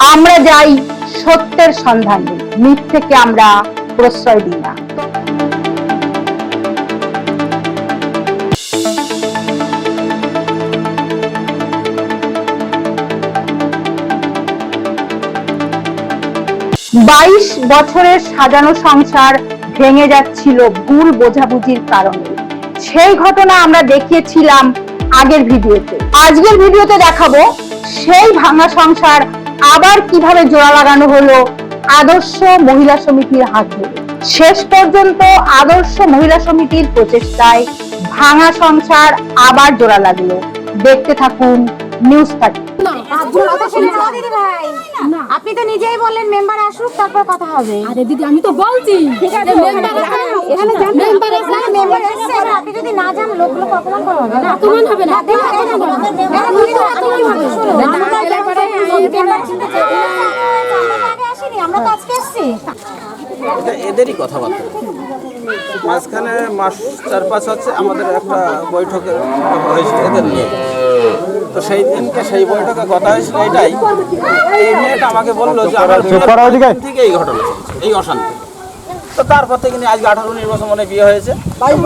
আমরা যাই সত্যের সন্ধানে, মিথ্যেকে আমরা প্রশ্রয় দিই না। বাইশ বছরের সাজানো সংসার ভেঙে যাচ্ছিল ভুল বোঝাবুঝির কারণে। সেই ঘটনা আমরা দেখিয়েছিলাম আগের ভিডিওতে। আজকের ভিডিওতে দেখাবো সেই ভাঙা সংসার আবার কিভাবে জোড়া লাগানো হলো আদর্শ মহিলা সমিতির হাত ধরে। শেষ পর্যন্ত আদর্শ মহিলা সমিতির প্রচেষ্টায় ভাঙা সংসার আবার জোড়া লাগলো। দেখতে থাকুন নিউজ 30। আপনি তো নিজেই বললেন মেম্বার আসুক তারপর কথা হবে। আরে দিদি আমি তো বলছি আপনি যদি না যান লোকগুলো অপমান করা হবে না, অপমান হবে না। আমরা তো আজকে এসছি। এদেরই কথাবার্তা। মাঝখানে মাস 4-5 হচ্ছে আমাদের একটা বৈঠকের হয়েছিল এদের নিয়ে। তো সেই দিনকে সেই বৈঠকে কথা হয়েছিল এটাই, এই মেয়েটা আমাকে বললো যে আমার থেকে এই ঘটনা এই অশান্তি। তো তারপর থেকে নিয়ে আজকে 18-19 বছর মনে বিয়ে হয়েছে।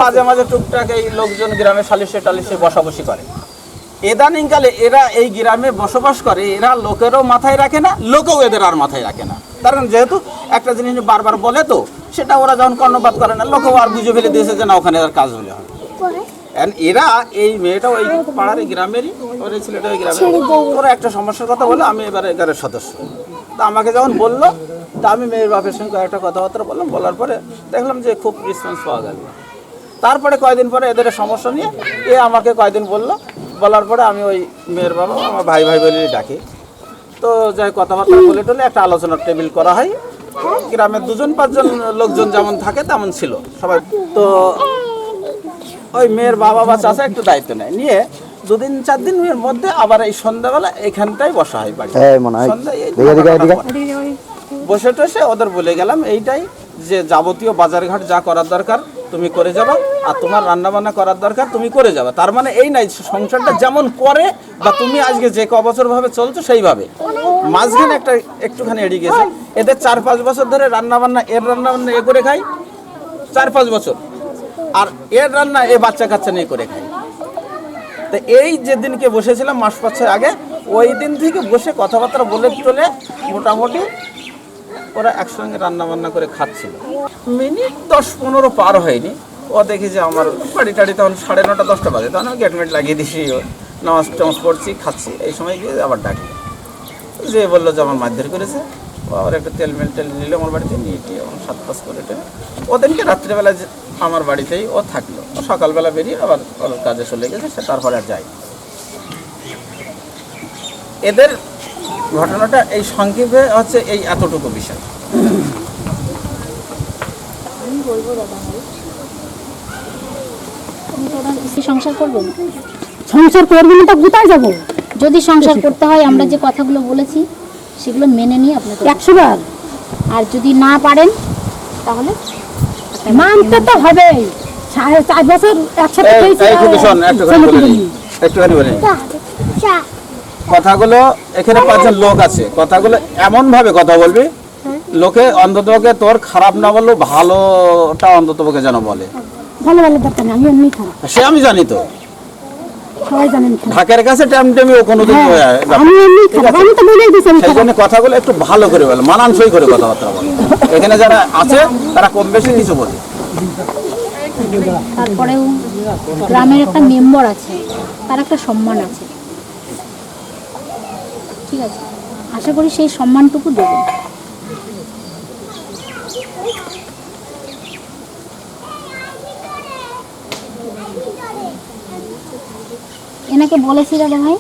মাঝে মাঝে টুকটাক এই লোকজন গ্রামে সালিশে টালিশে বসাবসি করে। ইদানিংকালে এরা এই গ্রামে বসবাস করে, এরা লোকেরও মাথায় রাখে না, লোকেও এদের আর মাথায় রাখে না। কারণ যেহেতু একটা জিনিস বারবার বলে, তো সেটা ওরা যখন কর্ণপাত করে না, লোকেও আর বুঝে ফেলে দিয়েছে যে না ওখানে আর কাজ হলে হবে। এরা এই মেয়েটা ওই পাড়ার গ্রামেরই, ওর এই ছেলেটা ওই গ্রামের, ওরা একটা সমস্যার কথা বলে আমি এবারে এগারের সদস্য। তা আমাকে যখন বললো, তা আমি মেয়ের বাপের সঙ্গে একটা কথাবার্তা বললাম, বলার পরে দেখলাম যে খুব রেসপন্স পাওয়া গেল। তারপরে কয়েকদিন পরে এদের সমস্যা নিয়ে এ আমাকে কয়েকদিন বললো, বলার পরে আমি ওই মেয়ের বাবা আমার ভাই ভাই বলে ডাকি। তো যাই কথাবার্তা বলে টলে একটা আলোচনার টেবিল করা হয়। গ্রামের 2-5 লোকজন যেমন থাকে তেমন ছিল সবাই। তো ওই মেয়ের বাবা বা চাচা একটু দায়িত্ব নেয়, নিয়ে 2-4 দিনের মধ্যে আবার এই সন্ধ্যাবেলা এখানটাই বসা হয় বাড়ি। বসে টসে ওদের বলে গেলাম এইটাই যে যাবতীয় বাজারঘাট যা করার দরকার তুমি করে যাবা, আর তোমার রান্না বান্না করার দরকার তুমি করে যাবা। তার মানে এই নাই সংসারটা যেমন করে বা তুমি আজকে যে বছর ভাবে চলছো সেইভাবে। মাঝখানে একটা একটুখানি এড়িয়ে গেছে, এদের 4-5 বছর ধরে রান্না বান্না এর রান্না বান্না এ করে খাই, 4-5 বছর, আর এর রান্না এ বাচ্চা কাচ্চা নিয়ে করে খাই। তো এই যেদিনকে বসেছিলাম মাস 5-6 আগে, ওই দিন থেকে বসে কথাবার্তা বলে চলে মোটামুটি ওরা একসঙ্গে রান্না বান্না করে খাচ্ছিল। মিনিট 10-15 পার হয়নি, ও দেখি যে আমার বাড়ি টাড়ি তখন 9:30-10টা বাজে, তখন আমি গেট মেট লাগিয়ে দিছি, নামাজ টামাজ পড়ছি, খাচ্ছি। এই সময় গিয়ে আবার ডাকি, যে বললো যে আমার মারধর করেছে। ও আবার একটা তেল নিল আমার বাড়িতে, নিয়ে আমার 7-5 করে টেনে ওদেরকে রাত্রিবেলা আমার বাড়িতেই ও থাকলো। ও সকালবেলা বেরিয়ে আবার ওর কাজে চলে গেছে, সে তারপরে আর যায়। এদের ঘটনাটা এই সংক্ষেপে হচ্ছে এই এতটুকু বিষয়। সংসার করবেন? সংসার করবেন তো কোথায় যাবো? যদি সংসার করতে হয় আমরা যে কথাগুলো বলেছি সেগুলো মেনে নিয়ে আপনাকে 100 বার। আর যদি না পারেন তাহলে মানতে তো হবে। 4.5 বছর একসাথে একটুখানি বলি কথাগুলো। এখানে 5জন লোক আছে, কথাগুলো এমন ভাবে কথা বলবি লোকে অন্ততপক্ষে তোর খারাপ না বললেও ভালোটা অন্ততপক্ষে যেন বলে। ভালো ভালো দরকার না, আমি এমনি খারাপ, সে আমি জানি, তো সবাই জানেন ঢাকের কাছে টাইমটাইমে ও কোনোদিন আমি এমনি খারাপ, আমি তো বলেই দিছি আমি সেই জন্য কথাগুলো একটু ভালো করে বলে, মানানসই করে কথাবার্তা বলে। এখানে যারা আছে তারা কম বেশি কিছু বলে। তারপরেও গ্রামের একটা মেম্বার আছে, তার একটা সম্মান আছে, ঠিক আছে? আশা করি সেই সম্মানটুকু দেবেন। এনাকে বলেছি দাদা ভাই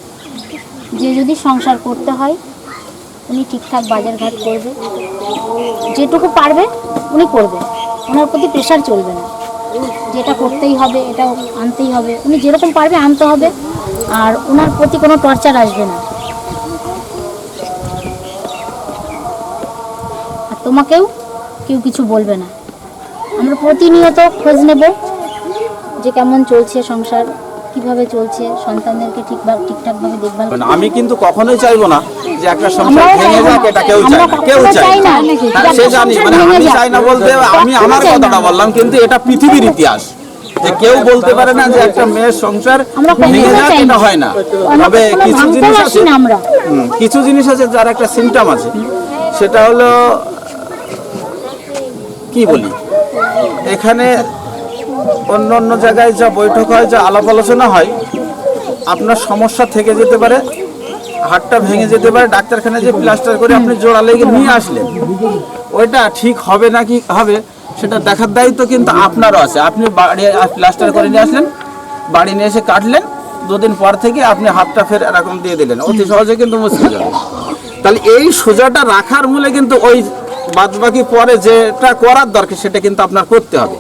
যে যদি সংসার করতে হয় উনি ঠিকঠাক বাজারঘাট করবে, যেটুকু পারবে উনি করবে, ওনার প্রতি প্রেশার চলবে না, যেটা করতেই হবে এটা আনতেই হবে, উনি যেরকম পারবে আনতে হবে, আর ওনার প্রতি কোনো টর্চার আসবে না। আর তোমাকেও কেউ কিছু বলবে না। আমরা প্রতিনিয়ত খোঁজ নেব যে কেমন চলছে সংসার, কিভাবে চলছে, সন্তানদেরকে ঠিকঠাকভাবে দেখভাল। আমি কিন্তু কখনোই চাইবো না যে একটা সংসার ভেঙে যাক, এটা কেউ চায় না, কেউ চায় না। হ্যাঁ, সে জানি, মানে আমি চাই না বলতে আমি আমার কথাটা বললাম, কিন্তু এটা পৃথিবীর ইতিহাস যে কেউ বলতে পারে না যে একটা মেয়ের সংসার ভেঙে যাক, এটা হয় না। তবে কিছু জিনিস আছে, কিছু জিনিস আছে যার একটা সিমটম আছে, সেটা হলো কি বলি, এখানে অন্য অন্য জায়গায় যা বৈঠক হয়, যা আলাপ আলোচনা হয়, আপনার সমস্যা থেকে যেতে পারে, হাড়টা ভেঙে যেতে পারে, ডাক্তারখানায় যে প্লাস্টার করে আপনি জোড়া লেগে নিয়ে আসলেন, ওইটা ঠিক হবে না কি হবে সেটা দেখার দায়িত্ব কিন্তু আপনারও আছে। আপনি বাড়ি প্লাস্টার করে নিয়ে আসলেন, বাড়ি নিয়ে এসে কাটলেন, 2 দিন পর থেকে আপনি হাতটা ফের এরকম দিয়ে দিলেন, অতি সহজে কিন্তু মুশকিল যাবে। তাহলে এই সোজাটা রাখার মূলে কিন্তু ওই বাদবাকি পরে যেটা করার দরকার সেটা কিন্তু আপনার করতে হবে।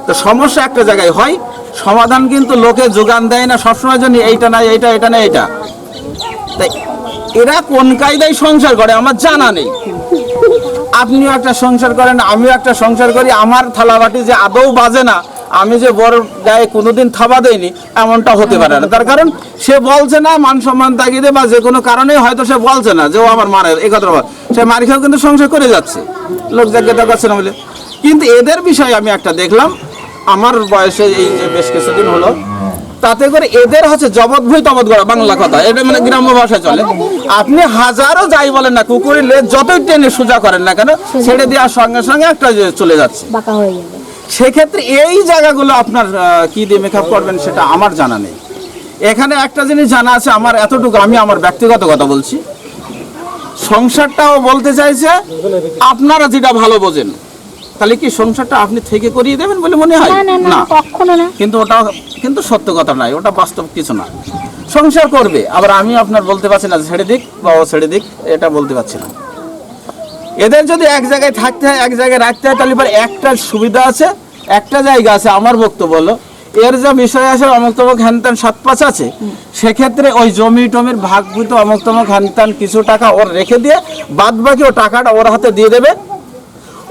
তো সমস্যা একটা জায়গায় হয়, সমাধান কিন্তু লোকে যোগান দেয় না সবসময়, জন্য এইটা না এইটা, এটা না এইটা। তাই এরা কোন কায়দায় সংসার করে আমার জানা নেই। আপনিও একটা সংসার করেন, আমিও একটা সংসার করি, আমার থালাবাটি যে আদৌ বাজে না, আমি যে বড় গায়ে কোনোদিন থাবা দেয়নি, এমনটা হতে পারে না। তার কারণ সে বলছে না মান সম্মান তাগিদে বা যে কোনো কারণে হয়তো সে বলছে না যে ও আমার মারে, এই কথা সে মার খেয়েও কিন্তু সংসার করে যাচ্ছে, লোক জায়গা করছে না বলে। কিন্তু এদের বিষয়ে আমি একটা দেখলাম, আমার বয়সে এই যে বেশ কিছুদিন হলো, তাতে করে এদের হচ্ছে জবৎ ভুই তবৎ গড়া, বাংলা কথা, এটা মানে গ্রাম্য ভাষায় চলে। আপনি হাজারো যাই বলেন না, কুকুরের লেজ যতই টেনে সোজা করেন না কেন, ছেড়ে দেওয়ার সঙ্গে সঙ্গে একটা যে চলে যাচ্ছে, বাঁকা হয়ে যাবে। সেক্ষেত্রে এই জায়গাগুলো আপনার কি দিয়ে মেকআপ করবেন সেটা আমার জানা নেই। এখানে একটা জিনিস জানা আছে আমার, এতটুকু আমি আমার ব্যক্তিগত কথা বলছি, সংসারটাও বলতে চাইছে আপনারা যেটা ভালো বোঝেন, তাহলে কি সংসারটা আপনি থেকে করিয়ে দেবেন বলে মনে হয়? না, কখনো না। কিন্তু ওটা কিন্তু সত্য কথা নয়, ওটা বাস্তব কিছু না। সংসার করবে, আবার আমি আপনার বলতে পারছি না ছেড়ে দিক বা ও ছেড়ে দিক, এটা বলতে পারছি না। এদের যদি এক জায়গায় থাকতে হয়, এক জায়গায় রাখতে হয়, তাহলে এবার একটা সুবিধা আছে, একটা জায়গা আছে। আমার বক্তব্য হলো এর যে বিষয় আছে অমুক তমুক হ্যানত্যান 7-5 আছে, সেক্ষেত্রে ওই জমি টমির ভাগভূত অমুক তমুক হ্যানত্যান কিছু টাকা ওর রেখে দিয়ে বাদ বাকি ও টাকাটা ওর হাতে দিয়ে দেবে।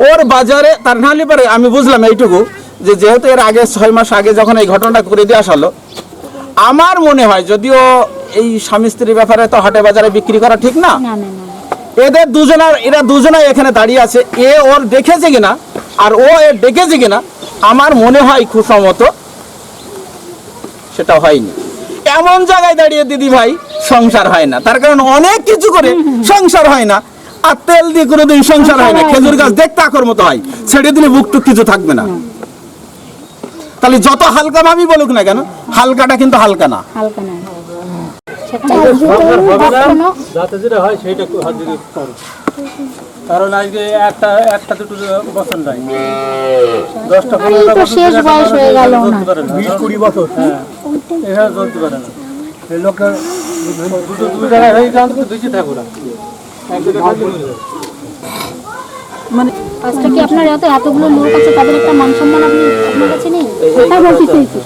ওর বাজারে তার নাহলে পারে, আমি বুঝলাম এইটুকু যে যেহেতু এর আগে 6 মাস আগে যখন এই ঘটনাটা করে দিয়ে আসলো, আমার মনে হয় যদিও এই স্বামী স্ত্রীর ব্যাপারে তো হাটে বাজারে বিক্রি করা ঠিক না, এদের এরা দুজনাই এখানে দাঁড়িয়ে আছে, এ ওর দেখেছে কিনা আর ও এর দেখেছে কিনা, আমার মনে হয় খুশমত সেটা হয়নি। এমন জায়গায় দাঁড়িয়ে দিদি ভাই সংসার হয় না, তার কারণ অনেক কিছু করে সংসার হয় না। আর তেল দিয়ে কোনোদিন সংসার হয় না, খেজুর গাছ দেখতে আকর মতো হয়, ছেড়ে দিলে বুকটুক কিছু থাকবে না। তাহলে যত হালকা ভাবি বলুক না কেন, হালকাটা কিন্তু হালকা না। হালকা না, যাতে যেটা হয় সেইটা কারণ আজকে একটা দুটো বছর নাই, 10-15 বছর শেষ বয়স হয়ে গেল না, 20-20 বছর, হ্যাঁ, এভাবে চলতে পারে না। এই লোকটা দুটো জায়গায় হয়ে গেল, দুইটি থাকবো না, এক জায়গায় মানে আজকে কি আপনার এতগুলো লোক আছে, তাদের একটা মান সম্মান আপনার কাছে নেই? সেটা বলতে চাইছি,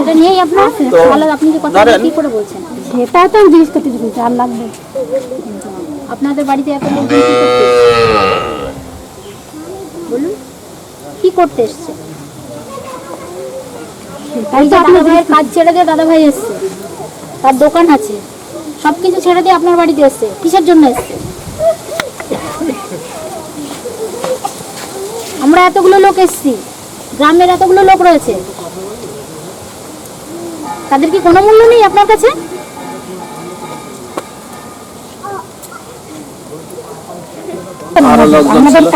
এটা নিয়েই আপনার তাহলে আপনি যে কথা কি করে বলছেন, সেটা তো আমি জিজ্ঞেস করতে চাইছি। আর লাগবে আপনাদের বাড়িতে এত লোক কি করতে বলুন, কি করতে এসছে? তাই তো আপনার ভাইয়ের কাজ ছেড়ে দিয়ে দাদা ভাই এসছে, তার দোকান আছে, সবকিছু ছেড়ে দিয়ে আপনার বাড়িতে এসছে, কিসের জন্য এসছে? আমরা এতগুলো লোক এসছি, গ্রামের এতগুলো লোক রয়েছে, তাদের কি কোনো মূল্য নেই আপনার কাছে?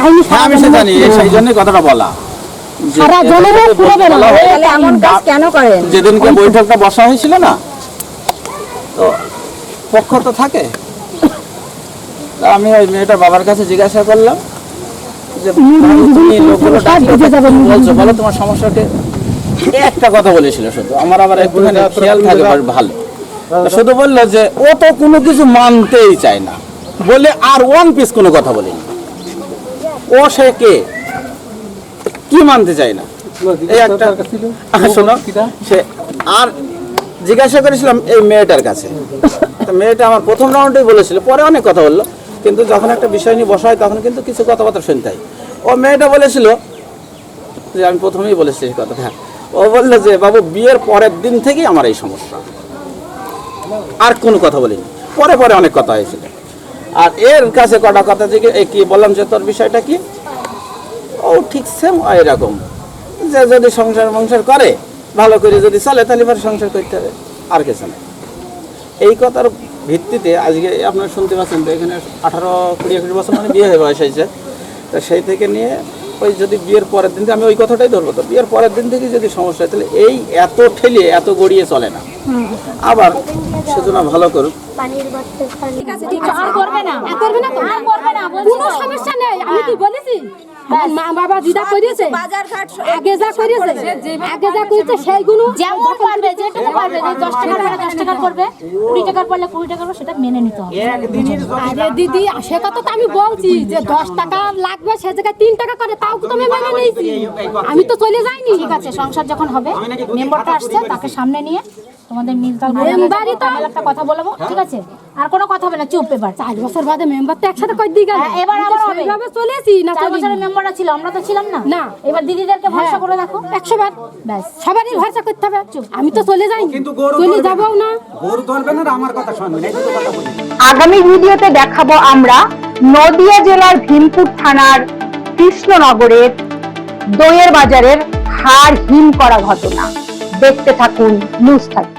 আমি সে জানি, সেই জন্য কথাটা বলা। কেন করেন? যেদিনকে বৈঠকটা বসা হয়েছিল না, তো পক্ষ তো থাকে, আমি ওই মেয়েটার বাবার কাছে জিজ্ঞাসা করলাম যে তুমি লোকগুলো বলছো, বলো তোমার সমস্যাকে। একটা কথা বলেছিল শুধু, আমার আবার একটুখানি খেয়াল থাকে ভালো, শুধু বললো যে ও তো কোনো কিছু মানতেই চায় না বলে আর 1 পিস কোনো কথা বলেনি। ও সে কে কি মানতে চায় না, এই একটা শোনো। সে আর জিজ্ঞাসা করেছিলাম এই মেয়েটার কাছে, মেয়েটা আমার প্রথম রাউন্ডেই বলেছিল, পরে অনেক কথা বললো, কিন্তু যখন একটা বিষয় নিয়ে বসা হয় তখন কিন্তু কিছু কথাবার্তা শুনতে হয়। ও মেয়েটা বলেছিল যে, আমি প্রথমেই বলেছি এই কথা, হ্যাঁ, ও বললো যে বাবু বিয়ের পরের দিন থেকেই আমার এই সমস্যা, আর কোনো কথা বলিনি, পরে পরে অনেক কথা হয়েছিল। আর এর কাছে কটা কথা থেকে কি বললাম যে তোর বিষয়টা কি, ও ঠিক সেম এরকম যে যদি সংসার করে ভালো করে যদি চলে তাহলে এবার সংসার করতে হবে, আর কিছু না। এই কথার ভিত্তিতে আজকে আপনারা শুনতে পাচ্ছেন তো এখানে 18-20 বছর মানে বিয়ে হয়ে বয়স হয়েছে। তো সেই থেকে নিয়ে ওই যদি বিয়ের পরের দিন থেকে আমি ওই কথাটাই ধরবো, তো বিয়ের পরের দিন থেকে যদি সমস্যা হয় তাহলে এই এত ঠেলে এত গড়িয়ে চলে না। আবার সেজন্য ভালো করুক। আর করবে না কোনো সমস্যা নেই। আমি কি বলেছি আমার মা বাবা দিদা করেছে আগে যা করেছে সেইগুলো যেমন পারবে, যেটুকু পারবে, যে 10 টাকার পরে 10 টাকার করবে, 20 টাকার পড়লে 20 টাকার সেটা মেনে নিতে হবে। আরে দিদি সে কথা তো আমি বলছি যে 10 টাকা লাগবে সে জায়গায় 3 টাকা করে, তাও তো আমি মেনে নিয়েছি, আমি তো চলে যাইনি। ঠিক আছে, সংসার যখন হবে মেম্বারটা আসছে তাকে সামনে নিয়ে তোমাদের মিলতাল মেম্বারই তো একটা কথা বলবো, ঠিক আছে? আর কোনো কথা হবে না, চুপ। এবার 4 বছর বাদে মেম্বার তো একসাথে কই দিয়ে গেল। এবার আবার হবে। এইভাবে চলেছি না 4 বছরের মেম্বাররা ছিল, আমরা তো ছিলাম না। না। এবার দিদিদেরকে ভরসা করে দেখো 100 বার ব্যাস। সবারই ভরসা করতে হবে। আমি তো চলে যাইনি, চলে যাবও না। আগামী ভিডিওতে দেখাবো আমরা নদিয়া জেলার ভীমপুর থানার কৃষ্ণনগরের দইয়ের বাজারের হাড় হিম করা ঘটনা। দেখতে থাকুন নিউজ 30।